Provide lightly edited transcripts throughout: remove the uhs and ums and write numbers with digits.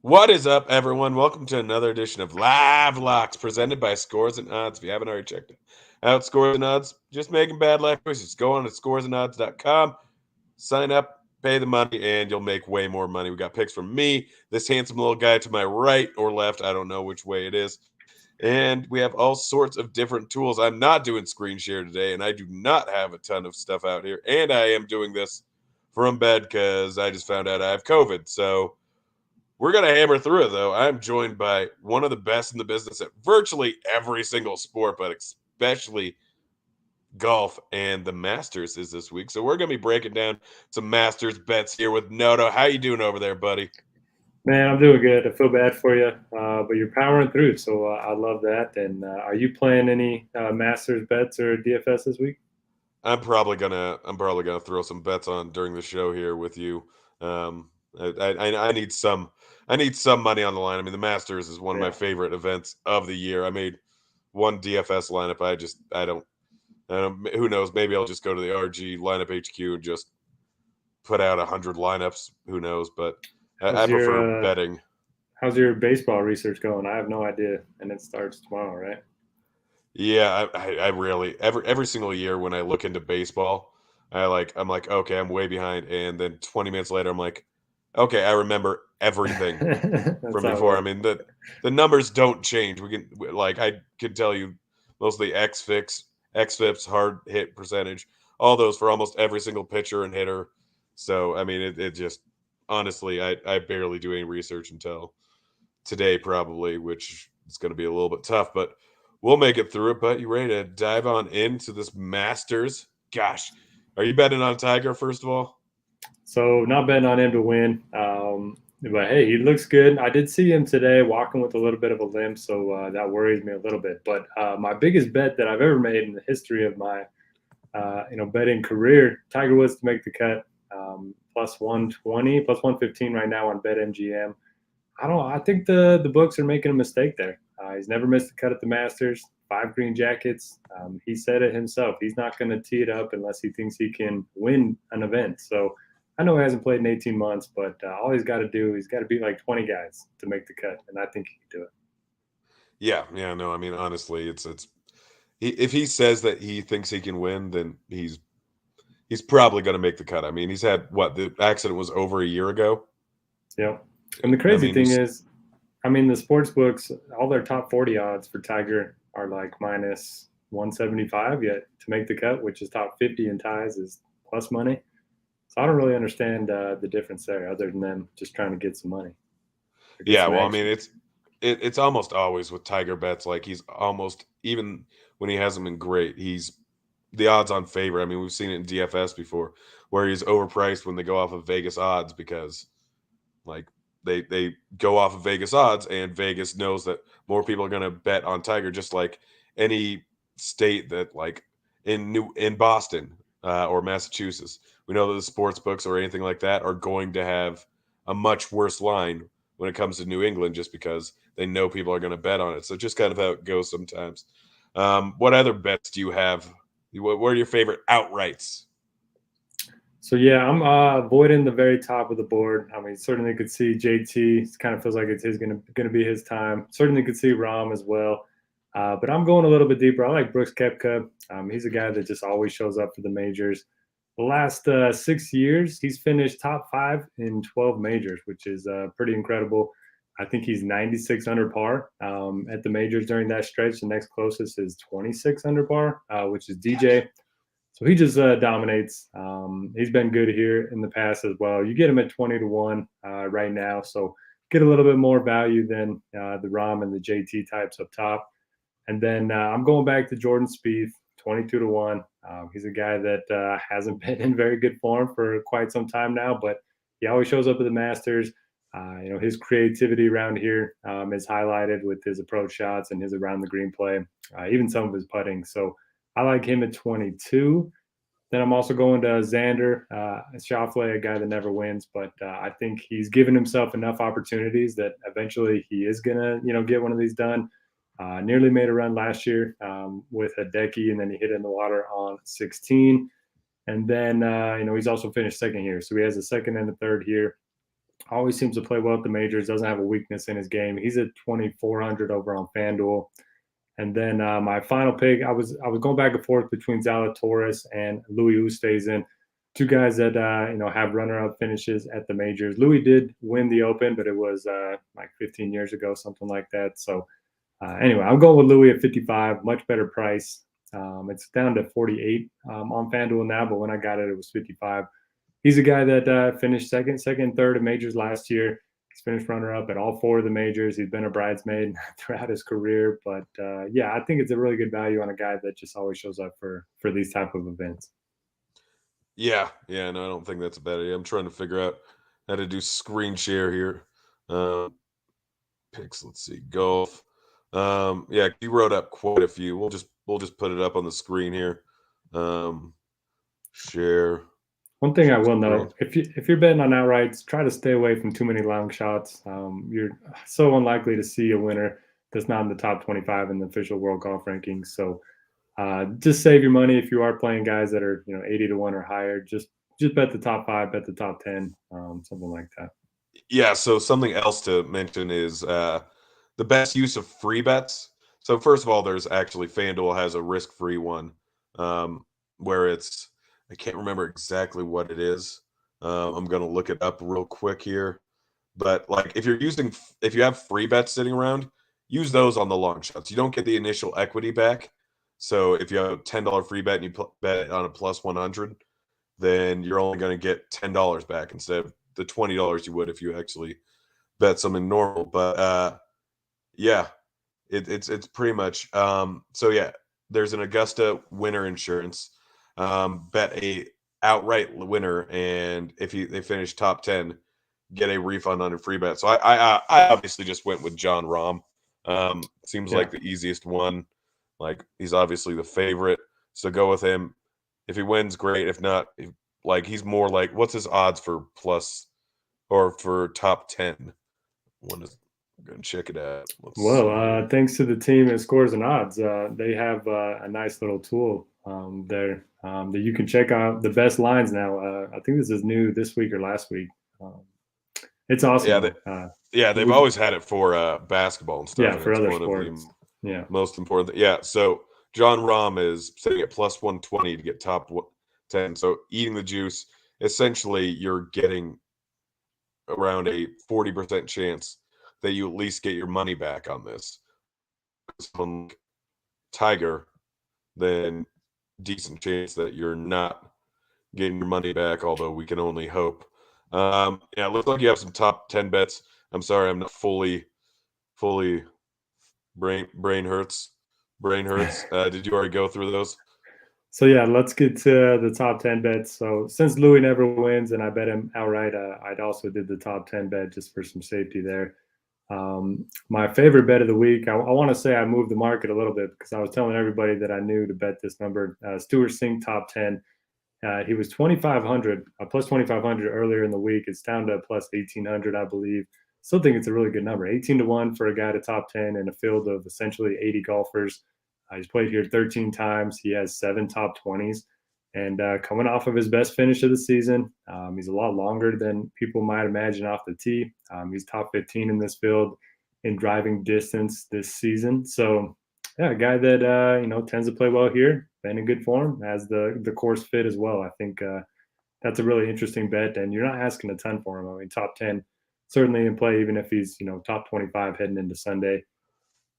What is up, everyone? Welcome to another edition of Live Locks presented by Scores and Odds. If you haven't already checked it out, Scores and Odds, just making bad life choices. Go on to scoresandodds.com, sign up, pay the money, and you'll make way more money. We got picks from me, this handsome little guy to my right or left. I don't know which way it is. And we have all sorts of different tools. I'm not doing screen share today, and I do not have a ton of stuff out here. And I am doing this from bed because I just found out I have COVID. So we're going to hammer through it, though. I'm joined by one of the best in the business at virtually every single sport, but especially golf, and the Masters is this week. So we're going to be breaking down some Masters bets here with Noto. How you doing over there, buddy? Man, I'm doing good. I feel bad for you, but you're powering through, so I love that. And are you playing any Masters bets or DFS this week? I'm probably gonna throw some bets on during the show here with you. I need some money on the line. I mean, the Masters is one of my Yeah, favorite events of the year. I made one DFS lineup. I don't. Who knows? Maybe I'll just go to the RG lineup HQ and just put out 100 lineups. Who knows? But I how's prefer your betting. how's your baseball research going? I have no idea, and it starts tomorrow, right? Yeah, I really every single year when I look into baseball, I'm like, okay, I'm way behind, and then 20 minutes later, I'm like, okay, I remember everything That's from how it before. I works. mean, the numbers don't change. Like I can tell you mostly XFIPS, hard hit percentage, all those for almost every single pitcher and hitter. So I mean, it just honestly, I barely do any research until today, probably, which is going to be a little bit tough, but we'll make it through it. But you ready to dive on into this Masters? Gosh, are you betting on Tiger first of all? So not betting on him to win, but hey, he looks good. I did see him today walking with a little bit of a limp, so that worries me a little bit. But my biggest bet that I've ever made in the history of my betting career, Tiger Woods to make the cut, plus 120, plus 115 right now on BetMGM. I think the books are making a mistake there. He's never missed a cut at the Masters. 5 green jackets. He said it himself. He's not going to tee it up unless he thinks he can win an event. So I know he hasn't played in 18 months, but all he's got to do, he's got to beat like 20 guys to make the cut, and I think he can do it. Yeah. No, I mean honestly, if he says that he thinks he can win, then he's probably going to make the cut. I mean, he's had what the accident was over a year ago. Yep. And the I crazy mean, you thing is, I mean, the sports books, all their top 40 odds for Tiger are like minus 175, yet to make the cut, which is top 50 in ties, is plus money. So I don't really understand the difference there, other than them just trying to get some money or get yeah. some Well, I mean, action. it's almost always with Tiger bets. Like he's almost even when he hasn't been great, he's the odds on favor. I mean, we've seen it in DFS before where he's overpriced when they go off of Vegas odds because like they go off of Vegas odds and Vegas knows that more people are going to bet on Tiger just like any state that like in Boston or Massachusetts. We know that the sports books or anything like that are going to have a much worse line when it comes to New England just because they know people are going to bet on it. So just kind of how it goes sometimes. What other bets do you have? What are your favorite outrights? So yeah, I'm avoiding the very top of the board. I mean, certainly could see JT. It kind of feels like it's his gonna be his time. Certainly could see Rom as well. But I'm going a little bit deeper. I like Brooks Koepka. He's a guy that just always shows up for the majors. The last 6 years, he's finished top five in 12 majors, which is pretty incredible. I think he's 96 under par at the majors during that stretch. The next closest is 26 under par, which is DJ. So he just dominates. He's been good here in the past as well. You get him at 20 to 1 right now, so get a little bit more value than the Rom and the JT types up top. And then I'm going back to Jordan Spieth, 22 to 1. He's a guy that hasn't been in very good form for quite some time now, but he always shows up at the Masters. His creativity around here is highlighted with his approach shots and his around the green play, even some of his putting. So I like him at 22. Then I'm also going to Xander Schauffele, a guy that never wins, but I think he's given himself enough opportunities that eventually he is gonna, get one of these done. Nearly made a run last year with a decky, and then he hit it in the water on 16. And then he's also finished second here, so he has a second and a third here. Always seems to play well at the majors. Doesn't have a weakness in his game. He's at 2,400 over on FanDuel. And then my final pick, I was going back and forth between Zalatoris and Louis Oosthuizen, two guys that have runner-up finishes at the majors. Louis did win the Open, but it was like 15 years ago, something like that. So anyway, I'm going with Louis at 55, much better price. It's down to 48 on FanDuel now, but when I got it, it was 55. He's a guy that finished second, third of majors last year. He's finished runner-up at all four of the majors. He's been a bridesmaid throughout his career, but yeah, I think it's a really good value on a guy that just always shows up for these type of events. Yeah, no, I don't think that's a bad idea. I'm trying to figure out how to do screen share here. Picks, let's see, golf. Yeah, you wrote up quite a few. We'll just put it up on the screen here. Share. One thing I will screen. note: if you're betting on outrights, try to stay away from too many long shots. You're so unlikely to see a winner that's not in the top 25 in the official world golf rankings. So just save your money if you are playing guys that are 80 to 1 or higher. Just bet the top 5, bet the top 10, something like that. Yeah, so something else to mention is the best use of free bets. So first of all, there's actually FanDuel has a risk-free one where I can't remember exactly what it is. I'm gonna look it up real quick here. But like if you have free bets sitting around, use those on the long shots. You don't get the initial equity back. So if you have a $10 free bet and you bet on a plus 100, then you're only going to get $10 back instead of the $20 you would if you actually bet something normal. But yeah, it's pretty much so yeah. There's an Augusta winner insurance. Bet a outright winner, and if they finish top 10, get a refund on a free bet. So I obviously just went with John Rahm. Seems Yeah. like the easiest one. Like he's obviously the favorite, so go with him. If he wins, great. If not, he's more like what's his odds for plus or for top 10? I'm gonna check it out. Let's Well, see here. thanks to the team at Scores and Odds, they have a nice little tool there that you can check out the best lines now. I think this is new this week or last week. Um, it's awesome. They've always had it for basketball and stuff, Yeah, and for it's other one of the sports. Yeah. most important. Yeah, so John Rahm is sitting at plus 120 to get top 10. So eating the juice, essentially, you're getting around a 40% chance that you at least get your money back on this. Someone like Tiger, then decent chance that you're not getting your money back, although we can only hope. Yeah, it looks like you have some top 10 bets. I'm sorry, I'm not fully brain hurts. Did you already go through those? So yeah, let's get to the top 10 bets. So since Louis never wins and I bet him outright, I'd also did the top 10 bet just for some safety there. My favorite bet of the week, I want to say I moved the market a little bit because I was telling everybody that I knew to bet this number. Stuart Singh top 10. He was 2,500, plus 2,500 earlier in the week. It's down to plus 1,800, I believe. Still think it's a really good number. 18 to 1 for a guy to top 10 in a field of essentially 80 golfers. He's played here 13 times. He has 7 top 20s. And coming off of his best finish of the season, he's a lot longer than people might imagine off the tee. He's top 15 in this field in driving distance this season. So, yeah, a guy that tends to play well here, been in good form, has the course fit as well. I think that's a really interesting bet, and you're not asking a ton for him. I mean, top 10 certainly in play, even if he's top 25 heading into Sunday.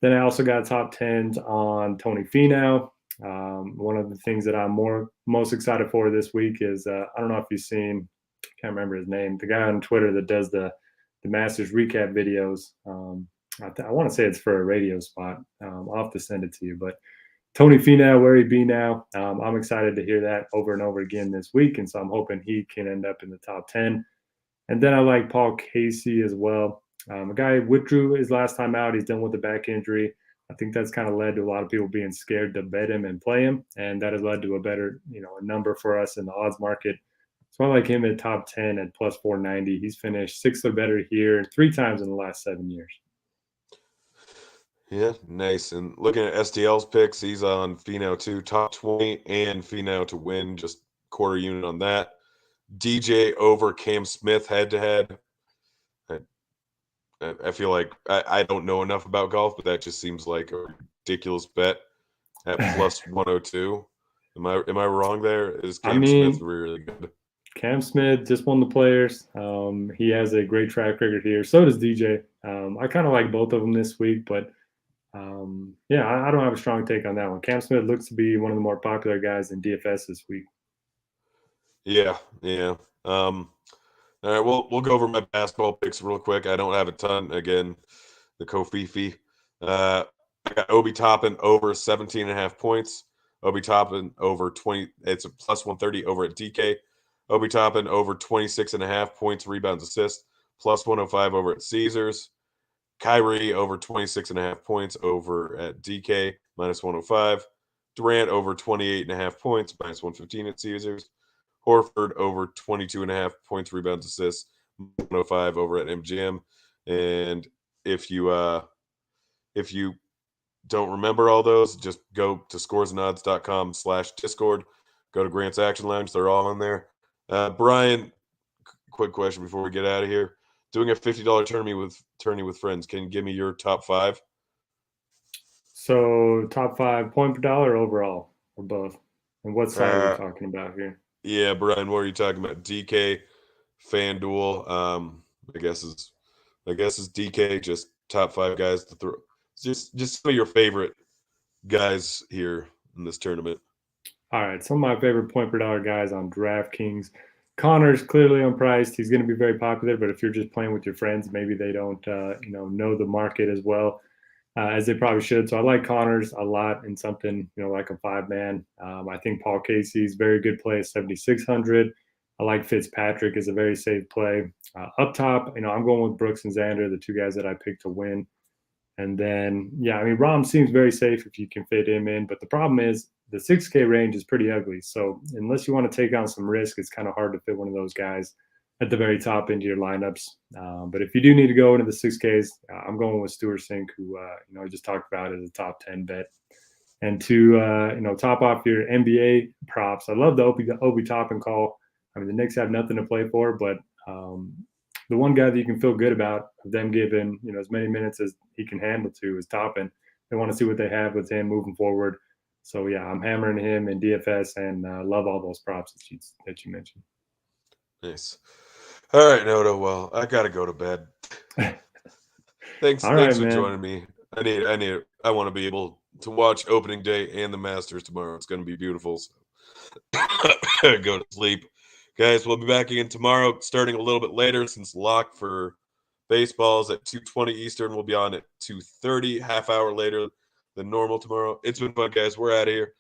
Then I also got top 10s on Tony Finau. One of the things that I'm most excited for this week is I don't know if you've seen, can't remember his name, the guy on Twitter that does the Masters recap videos. I want to say it's for a radio spot. I'll have to send it to you, but Tony Finau, where he be now? I'm excited to hear that over and over again this week, and so I'm hoping he can end up in the top 10. And then I like Paul Casey as well. A guy withdrew his last time out. He's done with a back injury. I think that's kind of led to a lot of people being scared to bet him and play him, and that has led to a better, a number for us in the odds market. So I like him at top 10 at plus 490. He's finished 6th or better here 3 times in the last 7 years. Yeah, nice. And looking at STL's picks, he's on Finau too, top 20 and Finau to win, just quarter unit on that. DJ over Cam Smith head to head. I feel like I don't know enough about golf, but that just seems like a ridiculous bet at plus 102. Am I wrong there? Is I Cam Smith mean, really good? Cam Smith just won the Players. He has a great track record here. So does DJ. I kind of like both of them this week, but yeah, I don't have a strong take on that one. Cam Smith looks to be one of the more popular guys in DFS this week. Yeah, yeah. All right, we'll go over my basketball picks real quick. I don't have a ton. Again, the Kofifi. I got Obi Toppin over 17.5 points. Obi Toppin over 20. It's a plus 130 over at DK. Obi Toppin over 26.5 points, rebounds, assists, plus 105 over at Caesars. Kyrie over 26.5 points over at DK, minus 105. Durant over 28.5 points, minus 115 at Caesars. Horford over 22.5 points, rebounds, assists, 105 over at MGM. And if you don't remember all those, just go to scoresandodds.com/Discord. Go to Grant's Action Lounge. They're all in there. Brian, quick question before we get out of here. Doing a $50 tourney with friends. Can you give me your top 5? So top 5 point per dollar overall or both? And what side are we Uh, talking about here? yeah, Brian, what are you talking about? DK, FanDuel. I guess is DK just top 5 guys to throw. Just some of your favorite guys here in this tournament. All right, some of my favorite point per dollar guys on DraftKings. Connor's clearly unpriced. He's going to be very popular, but if you're just playing with your friends, maybe they don't, know the market as well as they probably should. So I like Connors a lot in something, like a 5-man. I think Paul Casey's very good play at 7,600. I like Fitzpatrick is a very safe play. Up top, I'm going with Brooks and Xander, the 2 guys that I picked to win. And then, yeah, I mean, Rom seems very safe if you can fit him in. But the problem is the 6K range is pretty ugly. So unless you want to take on some risk, it's kind of hard to fit one of those guys at the very top into your lineups. But if you do need to go into the 6Ks, I'm going with Stuart Sink, who, I just talked about as a top 10 bet. And to, top off your NBA props, I love the Obi Toppin call. I mean, the Knicks have nothing to play for, but the one guy that you can feel good about of them giving, as many minutes as he can handle to is Toppin. They want to see what they have with him moving forward. So yeah, I'm hammering him in DFS and love all those props that you mentioned. Nice. All right, Noto. Well, I gotta go to bed. Thanks All right, for man. joining me. I want to be able to watch opening day and the Masters tomorrow. It's gonna be beautiful. So go to sleep. Guys, we'll be back again tomorrow, starting a little bit later since lock for baseballs at 2:20 Eastern. We'll be on at 2:30, half hour later than normal tomorrow. It's been fun, guys. We're out of here.